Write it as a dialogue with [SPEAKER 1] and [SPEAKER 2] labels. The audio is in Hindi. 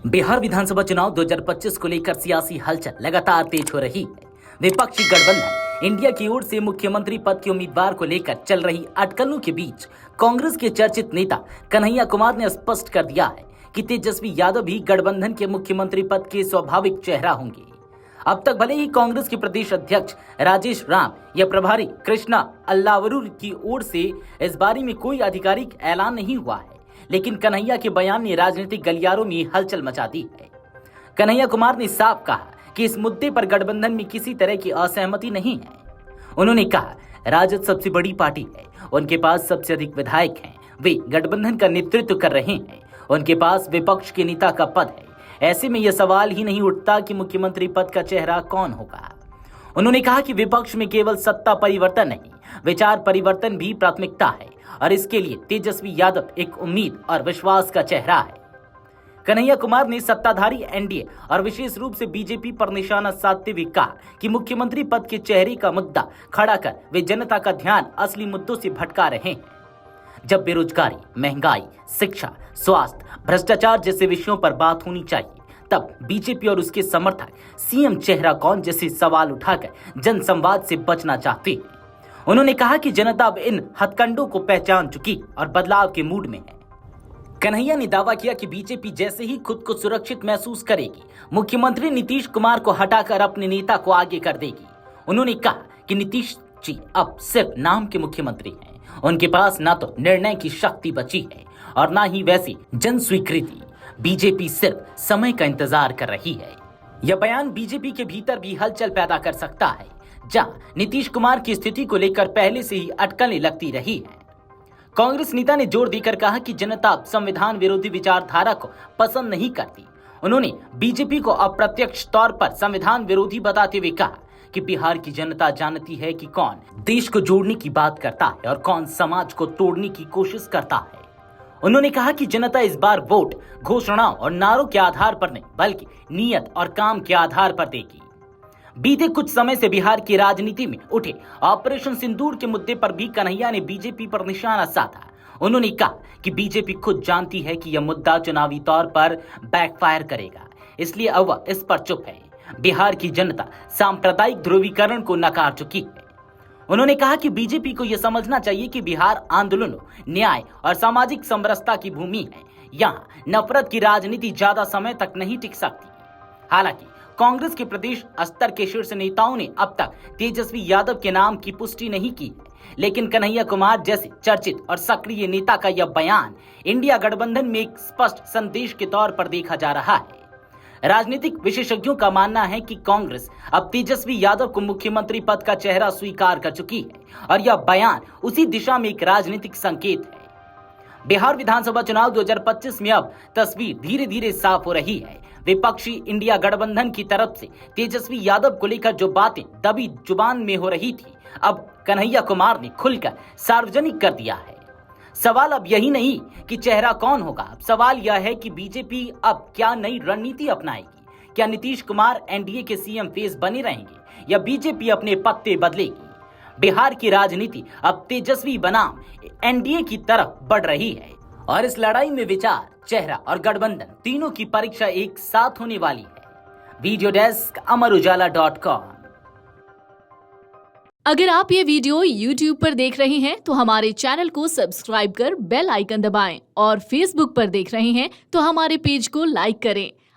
[SPEAKER 1] बिहार विधानसभा चुनाव 2025 को लेकर सियासी हलचल लगातार तेज हो रही है। विपक्षी गठबंधन इंडिया की ओर से मुख्यमंत्री पद के उम्मीदवार को लेकर चल रही अटकलों के बीच कांग्रेस के चर्चित नेता कन्हैया कुमार ने स्पष्ट कर दिया है कि तेजस्वी यादव ही गठबंधन के मुख्यमंत्री पद के स्वाभाविक चेहरा होंगे। अब तक भले ही कांग्रेस के प्रदेश अध्यक्ष राजेश राम या प्रभारी कृष्णा अल्लावरू की ओर से इस बारे में कोई आधिकारिक ऐलान नहीं हुआ है, लेकिन कन्हैया के बयान ने राजनीतिक गलियारों में हलचल मचा दी है। कन्हैया कुमार ने साफ कहा कि इस मुद्दे पर गठबंधन में किसी तरह की असहमति नहीं है। उन्होंने कहा, राजद सबसे बड़ी पार्टी है, उनके पास सबसे अधिक विधायक हैं, वे गठबंधन का नेतृत्व कर रहे हैं, उनके पास विपक्ष के नेता का पद है। ऐसे में यह सवाल ही नहीं उठता कि मुख्यमंत्री पद का चेहरा कौन होगा। उन्होंने कहा कि विपक्ष में केवल सत्ता परिवर्तन नहीं, विचार परिवर्तन भी प्राथमिकता है और इसके लिए तेजस्वी यादव एक उम्मीद और विश्वास का चेहरा है। कन्हैया कुमार ने सत्ताधारी एनडीए और विशेष रूप से बीजेपी पर निशाना साधते हुए कहा कि मुख्यमंत्री पद के चेहरे का मुद्दा खड़ा कर वे जनता का ध्यान असली मुद्दों से भटका रहे हैं। जब बेरोजगारी, महंगाई, शिक्षा, स्वास्थ्य, भ्रष्टाचार जैसे विषयों पर बात होनी चाहिए, तब बीजेपी और उसके समर्थक सीएम चेहरा कौन जैसे सवाल उठाकर जनसंवाद से बचना चाहते हैं। उन्होंने कहा कि जनता अब इन हथकंडों को पहचान चुकी और बदलाव के मूड में है। कन्हैया ने दावा किया कि बीजेपी जैसे ही खुद को सुरक्षित महसूस करेगी, मुख्यमंत्री नीतीश कुमार को हटाकर अपने नेता को आगे कर देगी। उन्होंने कहा कि नीतीश जी अब सिर्फ नाम के मुख्यमंत्री हैं, उनके पास ना तो निर्णय की शक्ति बची है और ना ही वैसी जन स्वीकृति। बीजेपी सिर्फ समय का इंतजार कर रही है। यह बयान बीजेपी के भीतर भी हलचल पैदा कर सकता है, जहां नीतीश कुमार की स्थिति को लेकर पहले से ही अटकलें लगती रही हैं। कांग्रेस नेता ने जोर देकर कहा कि जनता अब संविधान विरोधी विचारधारा को पसंद नहीं करती। उन्होंने बीजेपी को अप्रत्यक्ष तौर पर संविधान विरोधी बताते हुए कहा कि बिहार की जनता जानती है कि कौन देश को जोड़ने की बात करता है और कौन समाज को तोड़ने की कोशिश करता है। उन्होंने कहा कि जनता इस बार वोट घोषणाओं और नारों के आधार पर नहीं, बल्कि नीयत और काम के आधार पर देगी। बीते कुछ समय से बिहार की राजनीति में उठे ऑपरेशन सिंदूर के मुद्दे पर भी कन्हैया ने बीजेपी पर निशाना साधा। उन्होंने कहा कि बीजेपी खुद जानती है कि यह मुद्दा चुनावी तौर पर बैकफायर करेगा, इसलिए अब वह इस पर चुप है। बिहार की जनता सांप्रदायिक ध्रुवीकरण को नकार चुकी है। उन्होंने कहा कि बीजेपी को यह समझना चाहिए कि बिहार आंदोलनों, न्याय और सामाजिक समरसता की भूमि है। यहाँ नफरत की राजनीति ज्यादा समय तक नहीं टिक सकती। हालांकि कांग्रेस के प्रदेश स्तर के शीर्ष नेताओं ने अब तक तेजस्वी यादव के नाम की पुष्टि नहीं की है, लेकिन कन्हैया कुमार जैसे चर्चित और सक्रिय नेता का यह बयान इंडिया गठबंधन में एक स्पष्ट संदेश के तौर पर देखा जा रहा है। राजनीतिक विशेषज्ञों का मानना है कि कांग्रेस अब तेजस्वी यादव को मुख्यमंत्री पद का चेहरा स्वीकार कर चुकी है और यह बयान उसी दिशा में एक राजनीतिक संकेत है। बिहार विधानसभा चुनाव 2025 में अब तस्वीर धीरे धीरे साफ हो रही है। विपक्षी इंडिया गठबंधन की तरफ से तेजस्वी यादव को लेकर जो बातें दबी जुबान में हो रही थी, अब कन्हैया कुमार ने खुलकर सार्वजनिक कर दिया है। सवाल अब यही नहीं कि चेहरा कौन होगा, अब सवाल यह है कि बीजेपी अब क्या नई रणनीति अपनाएगी। क्या नीतीश कुमार एनडीए के सीएम फेस बने रहेंगे या बीजेपी अपने पत्ते बदलेगी। बिहार की राजनीति अब तेजस्वी बनाम एनडीए की तरफ बढ़ रही है और इस लड़ाई में विचार, चेहरा और गठबंधन तीनों की परीक्षा एक साथ होने वाली है। वीडियो डेस्क अमरउजाला.com।
[SPEAKER 2] अगर आप ये वीडियो YouTube पर देख रहे हैं तो हमारे चैनल को सब्सक्राइब कर बेल आइकन दबाएं और Facebook पर देख रहे हैं तो हमारे पेज को लाइक करें।